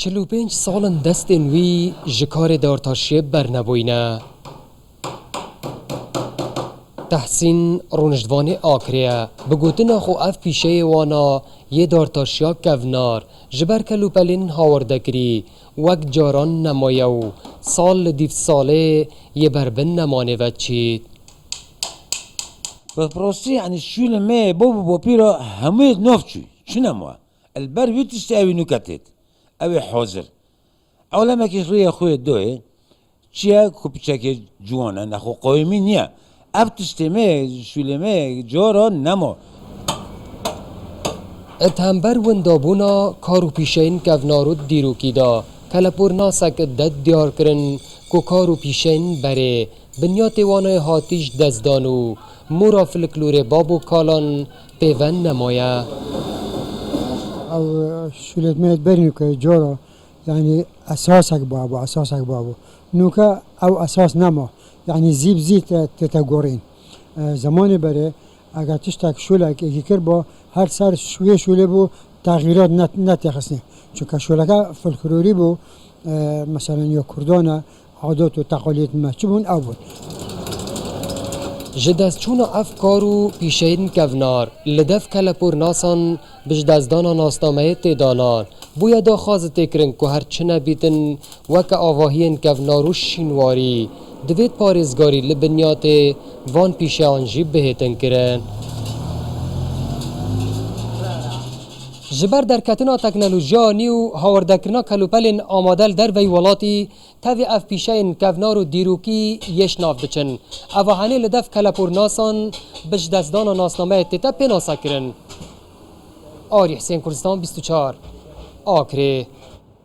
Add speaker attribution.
Speaker 1: 45 سالن دستن وی جکار دارتاشی برنبوینه. تحسین رونجدوان آکریه بگوتن خو اف پیشه وانا یه دارتاشیا کونار جبر کلوپلین هاوردکری وک جاران نمایو سال دیف ساله یه بربن نمانه و چید.
Speaker 2: بپرسی یعنی شول ما بابو بپیرا همه نافچوی چی نموه البر ویتشت اوی نکتید اوی حاضر اولا که روی خوی دوه چیه کپیچه که جوانه نخو قایمی نیه ابتشت ما شول ما جارا نما
Speaker 1: اتهمبر وندابونا کارو پیشین کونارو دیروکی دا کلپور ناسک دد دیار کرن کو کارو پیشین بره بنیات وانای هاتیش دزدانو مورا فلکلور بابو کالان پیون نمایه.
Speaker 3: او شولت ميت برنوكا جورا يعني اساسك بابو نوكا او اساس نما يعني زيب زيت تتغورين زمان بره اگر تشتك شولك يكر با هر سر شويه شوله بو تغييرات نتخسنه چون شولكا فلكلوري بو مثلا يا كردانا عادات و تقاليد مچبون او بود
Speaker 1: جدستچون افکارو پیشین کونار لدف کلپور ناسان بجدزدانا ناسنامه تیدانان بویا دا خواز تکرن که هرچنه بیتن وک آواهین کونارو شینواری دوید پارزگاری لبنیات وان پیشه آنجی بهتن کرن. جبر در کتنا تکنولوژیا نیو هاوردکرنا کلوپلین آمادل در وی ولاتی تاوی اف پیشین کونار و دیروکی یش ناف بچن اوهانی لدف کلپور ناسان بج دزدان ناسنامه تیتا پیناسا کرن. آری حسین کردستان 24 آکره.